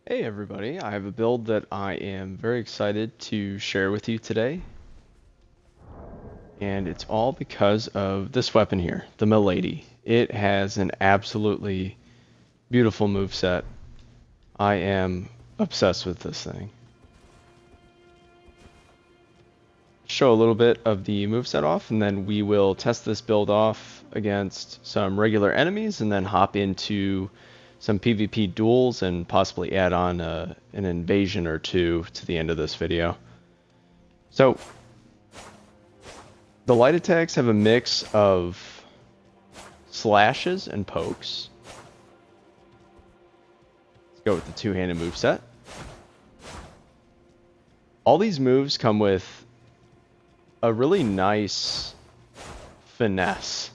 Hey everybody, I have a build that I am very excited to share with you today, and it's all because of this weapon here, the Milady. It has an absolutely beautiful moveset. I am obsessed with this thing. Show a little bit of the moveset off, and then we will test this build off against some regular enemies, and then hop into some PvP duels, and possibly add on an invasion or two to the end of this video. So, the light attacks have a mix of slashes and pokes. Let's go with the two-handed moveset. All these moves come with a really nice finesse.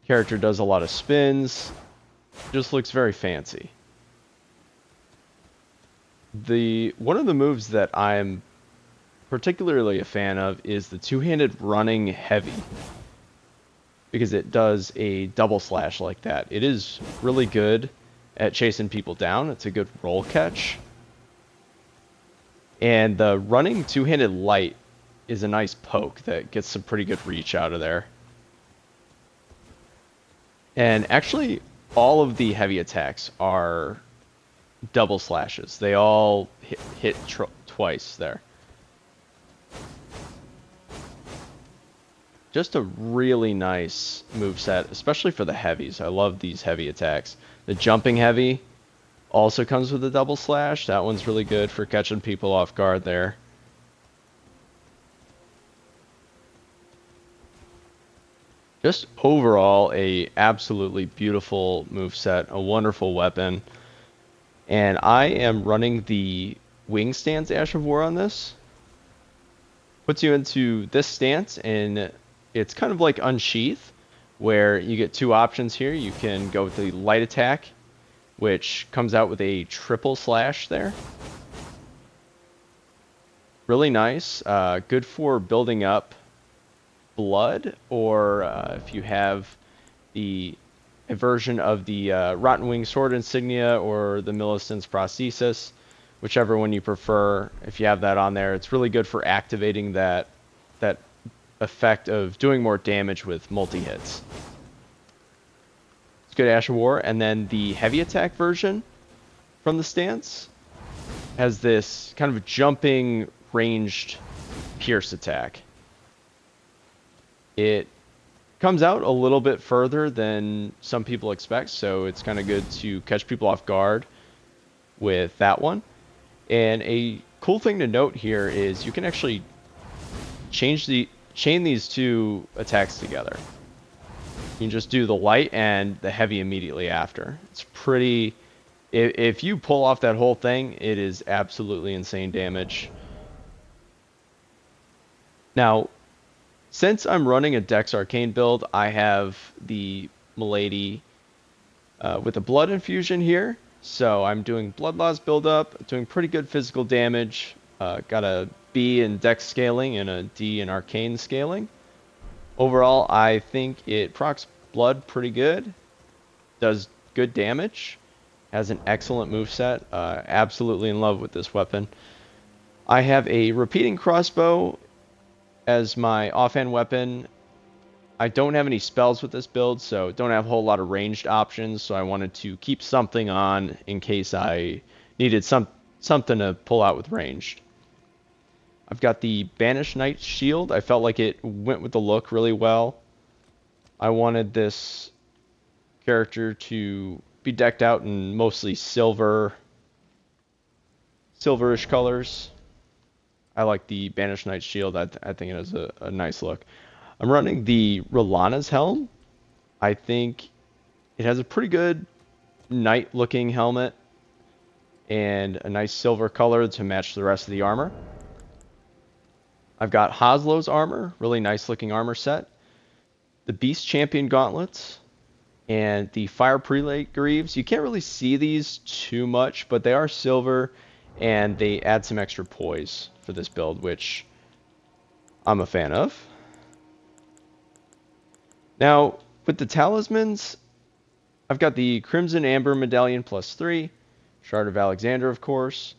Character does a lot of spins, just looks very fancy. One of the moves that I'm particularly a fan of is the two-handed running heavy, because it does a double slash like that. It is really good at chasing people down. It's a good roll catch. And the running two-handed light is a nice poke that gets some pretty good reach out of there. And actually, all of the heavy attacks are double slashes. They all hit twice there. Just a really nice moveset, especially for the heavies. I love these heavy attacks. The jumping heavy also comes with a double slash. That one's really good for catching people off guard there. Just overall, a absolutely beautiful moveset, a wonderful weapon. And I am running the wing stance Ash of War on this. Puts you into this stance, and it's kind of like Unsheath, where you get two options here. You can go with the light attack, which comes out with a triple slash there. Really nice. Good for building up blood, or if you have a version of the Rotten Wing Sword Insignia or the Millicent's Prosthesis, whichever one you prefer. If you have that on there, it's really good for activating that effect of doing more damage with multi-hits. It's good Ash of War. And then the heavy attack version from the stance has this kind of jumping ranged pierce attack. It comes out a little bit further than some people expect, so it's kind of good to catch people off guard with that one. And a cool thing to note here is you can actually chain these two attacks together. You can just do the light and the heavy immediately after. It's pretty... If you pull off that whole thing, it is absolutely insane damage. Now, since I'm running a Dex Arcane build, I have the Milady with a blood infusion here. So I'm doing blood loss buildup, doing pretty good physical damage. Got a B in Dex scaling and a D in Arcane scaling. Overall, I think it procs blood pretty good. Does good damage. Has an excellent moveset. Absolutely in love with this weapon. I have a repeating crossbow as my offhand weapon. I don't have any spells with this build, so don't have a whole lot of ranged options, so I wanted to keep something on in case I needed something to pull out with ranged. I've got the Banished Knight's Shield. I felt like it went with the look really well. I wanted this character to be decked out in mostly silverish colors. I like the Banished Knight's Shield. I think it has a nice look. I'm running the Rolana's Helm. I think it has a pretty good knight-looking helmet and a nice silver color to match the rest of the armor. I've got Haslow's armor, really nice-looking armor set. The Beast Champion gauntlets and the Fire Prelate greaves. You can't really see these too much, but they are silver and they add some extra poise for this build, which I'm a fan of. Now, with the talismans, I've got the Crimson Amber Medallion +3, Shard of Alexander, of course,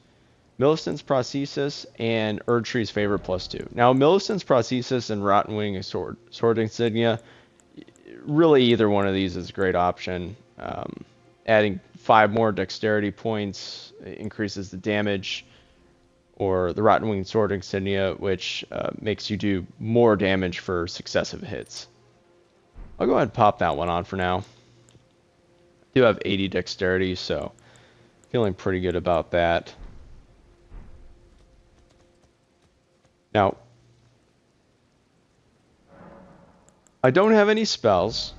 Millicent's Prosthesis, and Erdtree's Favor +2. Now, Millicent's Prosthesis and Rottenwing Sword Insignia, really either one of these is a great option. Adding 5 more dexterity points increases the damage, or the Rottenwing Sword Insignia, which makes you do more damage for successive hits. I'll go ahead and pop that one on for now. I do have 80 dexterity, so feeling pretty good about that. Now, I don't have any spells.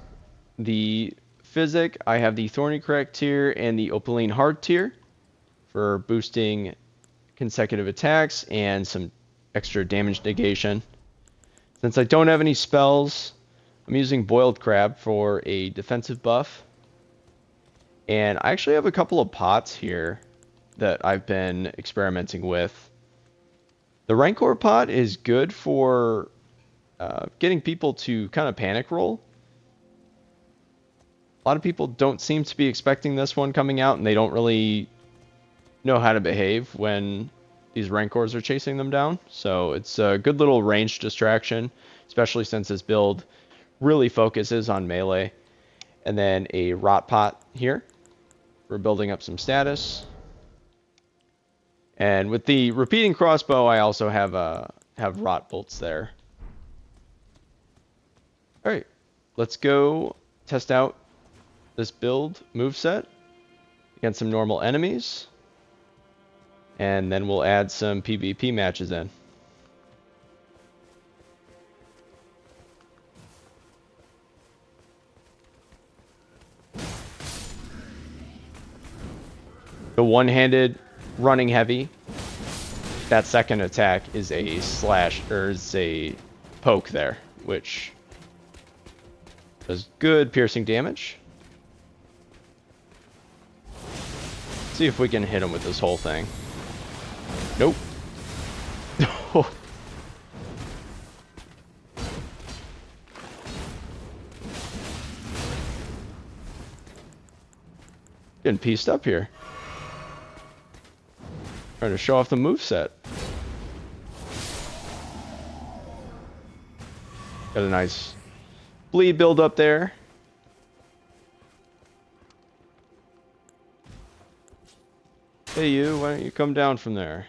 The Physic, I have the Thorny Crack tier and the Opaline Hard tier for boosting consecutive attacks and some extra damage negation. Since I don't have any spells, I'm using Boiled Crab for a defensive buff. And I actually have a couple of pots here that I've been experimenting with. The Rancor pot is good for getting people to kind of panic roll. A lot of people don't seem to be expecting this one coming out, and they don't really know how to behave when these Rancors are chasing them down. So it's a good little range distraction, especially since this build really focuses on melee. And then a Rot Pot here. We're building up some status. And with the repeating crossbow, I also have Rot Bolts there. Alright, let's go test out this build moveset against some normal enemies. And then we'll add some PvP matches in. The one-handed running heavy, that second attack is a slash, or is a poke there, which does good piercing damage. See if we can hit him with this whole thing. Nope. Getting pieced up here. Trying to show off the moveset. Got a nice bleed build up there. Hey you, why don't you come down from there?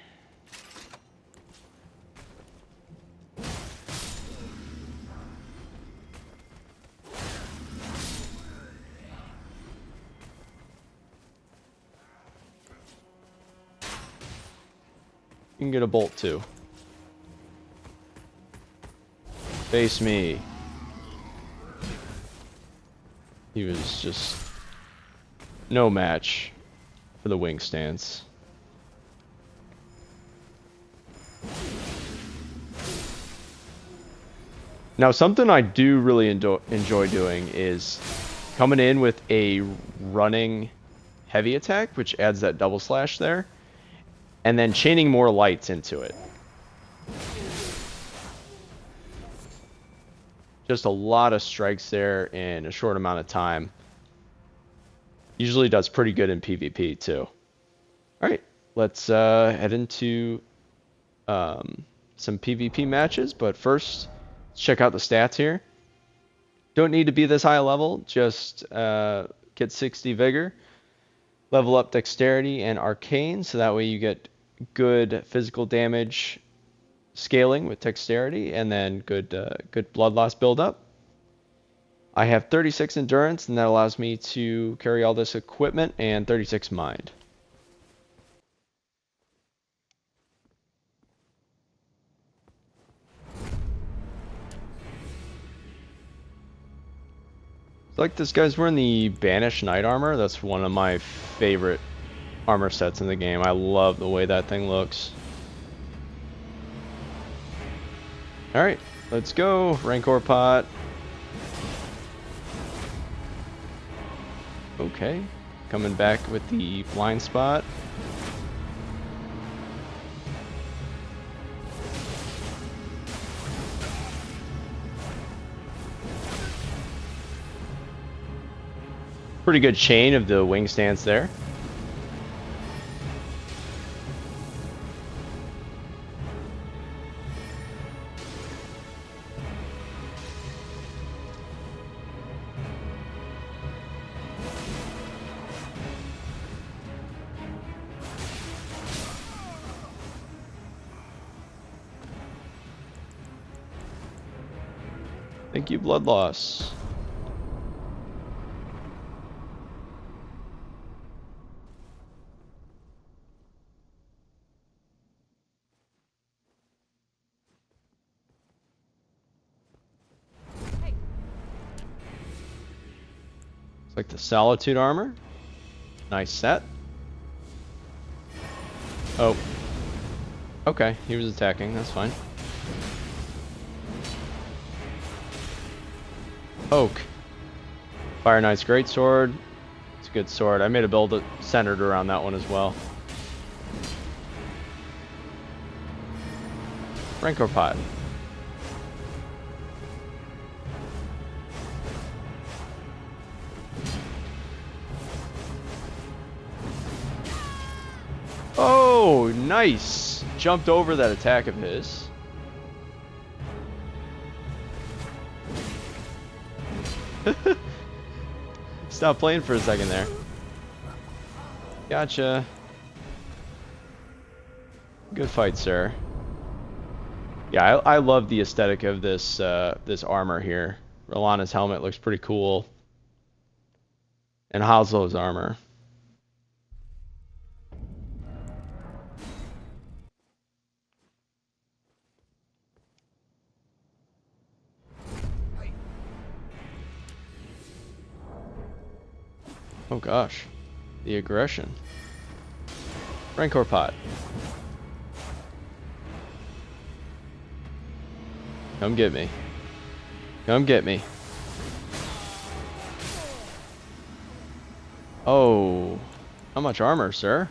You can get a bolt too. Face me. He was just no match for the wing stance. Now, something I do really enjoy doing is coming in with a running heavy attack, which adds that double slash there, and then chaining more lights into it. Just a lot of strikes there in a short amount of time. Usually does pretty good in PvP too. Alright, let's head into some PvP matches, but first, let's check out the stats here. Don't need to be this high level, just get 60 vigor. Level up dexterity and arcane, so that way you get good physical damage scaling with dexterity, and then good blood loss build up. I have 36 endurance, and that allows me to carry all this equipment, and 36 mind. Like this guy's wearing the Banished Knight armor. That's one of my favorite armor sets in the game. I love the way that thing looks. Alright, let's go. Rancor pot. Okay, coming back with the blind spot. Pretty good chain of the wing stance there. Thank you, blood loss. It's like the Solitude armor. Nice set. Oh. Okay, he was attacking. That's fine. Oak. Fire Knight's great sword. It's a good sword. I made a build that centered around that one as well. Rancor Pot. Oh, nice! Jumped over that attack of his. Stop playing for a second there. Gotcha. Good fight, sir. Yeah, I love the aesthetic of this this armor here. Rolana's helmet looks pretty cool. And Haslow's armor. Oh gosh. The aggression. Rancor Pot. Come get me. Come get me. Oh. How much armor, sir?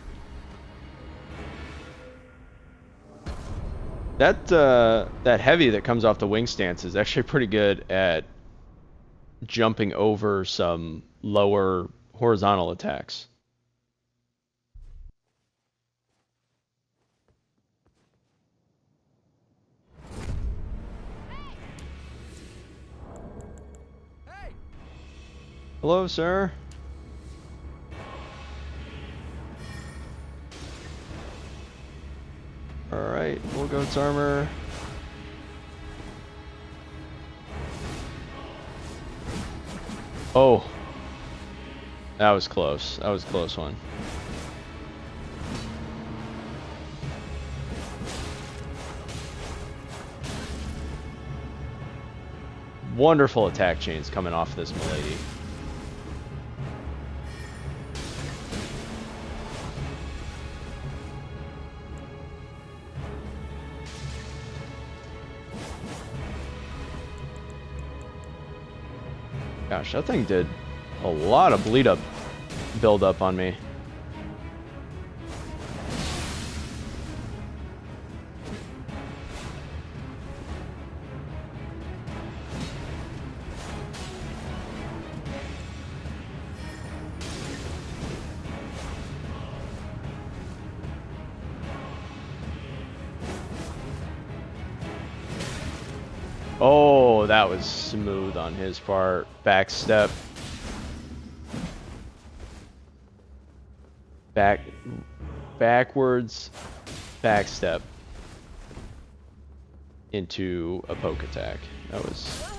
That heavy that comes off the wing stance is actually pretty good at jumping over some lower horizontal attacks. Hello, sir. Alright, Bull Goat's armor. Oh. That was close. That was a close one. Wonderful attack chains coming off this Milady. Gosh, that thing did a lot of build up on me. Oh, that was smooth on his part. Backstep. Backwards backstep into a poke attack. That was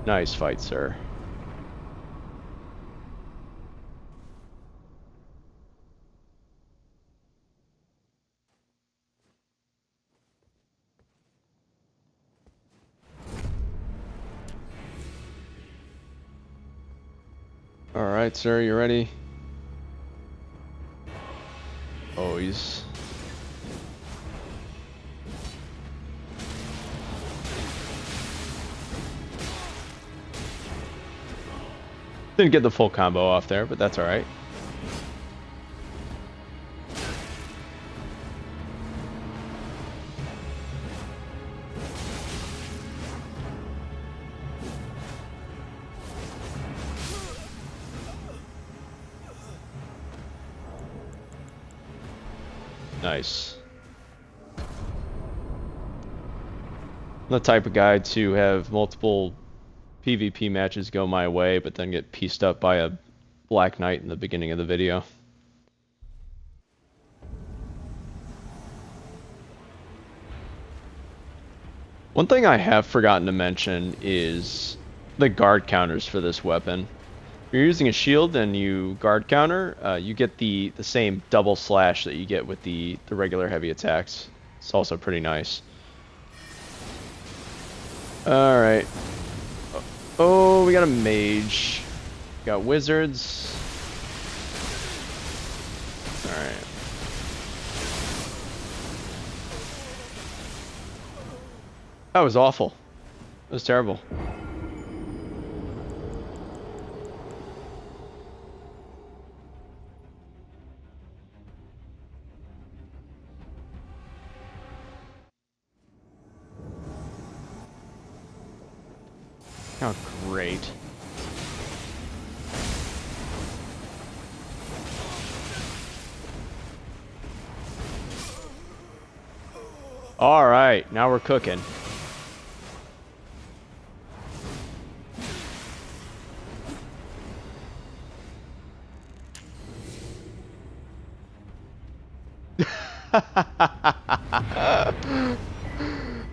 nice fight, sir. All right, sir, you ready? Oh, he's... Didn't get the full combo off there, but that's all right. Nice. I'm the type of guy to have multiple PvP matches go my way, but then get pieced up by a Black Knight in the beginning of the video. One thing I have forgotten to mention is the guard counters for this weapon. If you're using a shield and you guard counter, you get the same double slash that you get with the regular heavy attacks. It's also pretty nice. All right. Oh, we got a mage. Got wizards. All right. That was awful. That was terrible. Oh, great. All right, now we're cooking.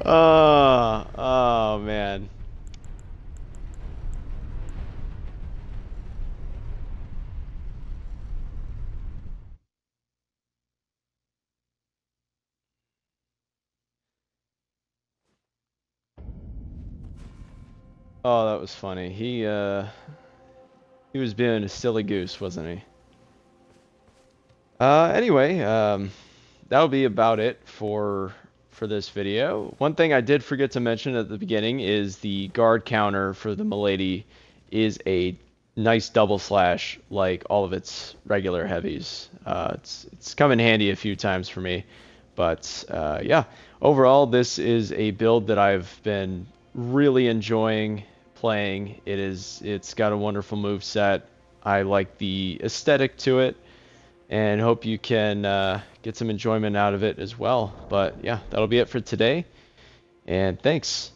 Oh man. Oh, that was funny. He was being a silly goose, wasn't he? Anyway, that'll be about it for this video. One thing I did forget to mention at the beginning is the guard counter for the Milady is a nice double slash like all of its regular heavies. It's come in handy a few times for me, but yeah, overall this is a build that I've been really enjoying playing. It's got a wonderful move set. I like the aesthetic to it and hope you can get some enjoyment out of it as well. But yeah, that'll be it for today, and thanks.